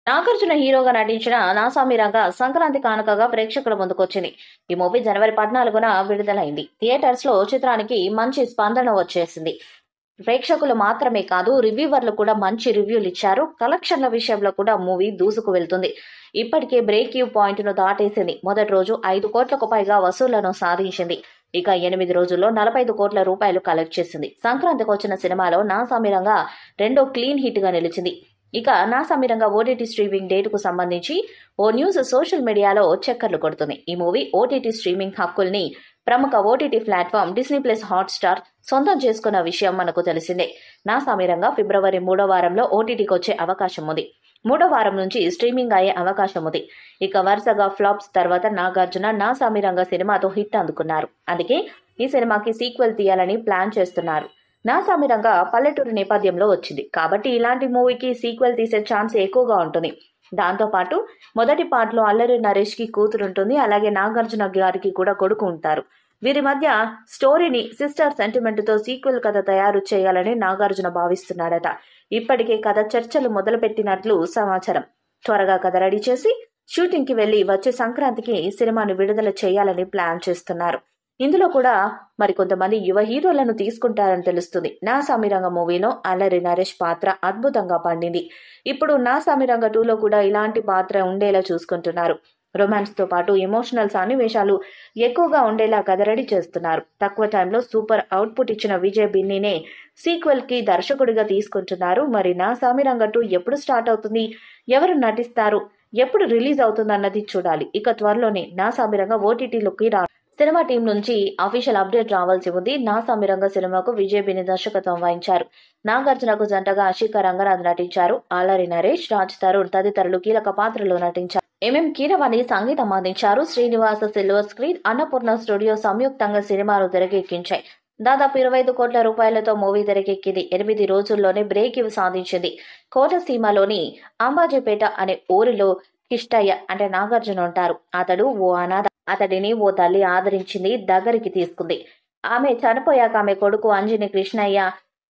నాగార్జున హీరోగా నటించిన నాసామి రంగ సంక్రాంతి కానుకగా ప్రేక్షకుల ముందుకొచ్చింది. ఈ మూవీ జనవరి 14న విడుదలైంది. థియేటర్స్ లో చిత్రానికి మంచి స్పందన వచ్చేసింది. ప్రేక్షకులు మాత్రమే కాదు, రివ్యూవర్లు కూడా మంచి రివ్యూలు ఇచ్చారు. కలెక్షన్ల విషయంలో కూడా మూవీ దూసుకు వెళ్తుంది. ఇప్పటికే బ్రేక్ యూ పాయింట్ ను దాటేసింది. మొదటి రోజు 5 కోట్లకు పైగా వసూళ్లను సాధించింది. ఇక 8 రోజుల్లో 45 కోట్ల రూపాయలు కలెక్ట్ చేసింది. సంక్రాంతికి వచ్చిన సినిమాలో నాసామి రంగ రెండో క్లీన్ హిట్ గా నిలిచింది. ఇక నాసామి రంగ ఓటీటీ స్ట్రీమింగ్ డేట్ కు సంబంధించి ఓ న్యూస్ సోషల్ మీడియాలో చక్కర్లు కొడుతుంది. ఈ మూవీ ఓటీటీ స్ట్రీమింగ్ హక్కుల్ని ప్రముఖ OTT platform Disney plus Hotstar సొంతం చేసుకున్న విషయం మనకు తెలిసిందే. నాసామి రంగ ఫిబ్రవరి 3వ వారంలో ఓటీటీకి వచ్చే అవకాశం ఉంది. 3వ వారం నుంచి స్ట్రీమింగ్ అయ్యే అవకాశం ఉంది. ఇక వరుసగా ఫ్లాప్స్ తర్వాత నాగార్జున నాసామి రంగ సినిమాతో హిట్ అందుకున్నారు. అందుకే ఈ సినిమాకి సీక్వెల్ తీయాలని ప్లాన్ చేస్తున్నారు. నాసామి రంగ పల్లెటూరు నేపథ్యంలో వచ్చింది కాబట్టి ఇలాంటి మూవీకి సీక్వెల్ తీసే ఛాన్స్ ఎక్కువగా ఉంటుంది. దాంతో పాటు మొదటి పార్ట్లో అల్లరి నరేష్ కి కూతురుంటుంది. అలాగే నాగార్జున గారికి కూడా కొడుకు ఉంటారు. వీరి మధ్య స్టోరీని సిస్టర్ సెంటిమెంట్ తో సీక్వెల్ కథ తయారు చేయాలని నాగార్జున భావిస్తున్నాడట. ఇప్పటికే కథ చర్చలు మొదలుపెట్టినట్లు సమాచారం. త్వరగా కథ రెడీ చేసి షూటింగ్ కి వెళ్లి వచ్చే సంక్రాంతికి సినిమాను విడుదల చేయాలని ప్లాన్ చేస్తున్నారు. ఇందులో కూడా మరికొంతమంది యువ హీరోలను తీసుకుంటారని తెలుస్తుంది. నాసామి రంగ మూవీలో అల్లరి నరేష్ పాత్ర అద్భుతంగా పండింది. ఇప్పుడు నాసామి రంగ 2లో కూడా ఇలాంటి పాత్ర ఉండేలా చూసుకుంటున్నారు. రొమాన్స్ తో పాటు ఎమోషనల్ సన్నివేశాలు ఎక్కువగా ఉండేలా కథ రెడీ చేస్తున్నారు. తక్కువ టైంలో సూపర్ అవుట్పుట్ ఇచ్చిన విజయ్ బిన్నీనే సీక్వెల్ కి దర్శకుడిగా తీసుకుంటున్నారు. మరి నాసామి రంగ 2 ఎప్పుడు స్టార్ట్ అవుతుంది, ఎవరు నటిస్తారు, ఎప్పుడు రిలీజ్ అవుతుందన్నది చూడాలి. ఇక త్వరలోనే నాసామి రంగ ఓటీటీలోకి సినిమా టీం నుంచి అఫీషియల్ అప్డేట్ రావాల్సి ఉంది. నాసామి రంగ సినిమాకు విజయ్ బిని దర్శకత్వం వహించారు. నాగార్జునకు జంటగా అషికా రంగనాథ్ నటించారు. అల్లరి నరేష్, రాజ్ తరుణ్ తదితరులు కీలక పాత్రలో నటించారు. ఎంఎం కీరవాణి సంగీతం అందించారు. Srinivasa silver screen, Annapurna studio సంయుక్తంగా సినిమాను తెరకెక్కించాయి. దాదాపు 25 కోట్ల రూపాయలతో మూవీ తెరకెక్కింది. 8 రోజుల్లోనే బ్రేక్ ఇవ్ సాధించింది. కోనసీమలోని అంబాజీపేట అనే ఊరిలో కిష్టయ్య అంటే నాగార్జున ఉంటారు. అతడు ఓ అనాథ. అతడిని ఓ తల్లి ఆదరించింది, దగ్గరికి తీసుకుంది. ఆమె చనిపోయాక ఆమె కొడుకు అంజని కృష్ణయ్య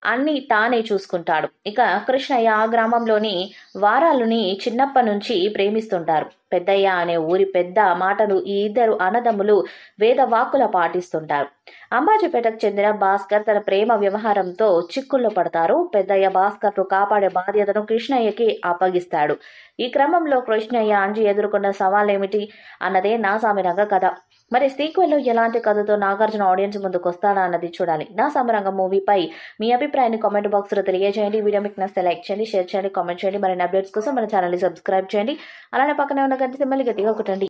అన్ని తానే చూసుకుంటాడు. ఇక కృష్ణయ్య ఆ గ్రామంలోని వారాలుని చిన్నప్పటి నుంచి ప్రేమిస్తుంటారు. పెద్దయ్య అనే ఊరి పెద్ద మాటలు ఈ ఇద్దరు అన్నదమ్ములు వేదవాక్కుల పాటిస్తుంటారు. అంబాజీపేటకు చెందిన భాస్కర్ తన ప్రేమ వ్యవహారంతో చిక్కుల్లో పడతారు. పెద్దయ్య భాస్కర్ ను కాపాడే బాధ్యతను కృష్ణయ్యకి అప్పగిస్తాడు. ఈ క్రమంలో కృష్ణయ్య అంజి ఎదుర్కొన్న సవాలేమిటి అన్నదే నాసామి రంగ కథ. మరి సీక్వెల్ లో ఎలాంటి కథతో నాగార్జున ఆడియన్స్ ముందుకు వస్తాడా అన్నది చూడాలి. నాసామి రంగ మూవీపై మీ అభిప్రాయాన్ని కామెంట్ బాక్స్ లో తెలియజేయండి. వీడియో మీకు నచ్చితే లైక్ చేయండి, షేర్ చేయండి, కామెంట్ చేయండి. మరిన్ని అప్డేట్స్ కోసం మన ఛానల్ ని సబ్స్క్రైబ్ చేయండి. అలానే పక్కనే ఉన్న గంట సింబల్ గట్టిగా కొట్టండి.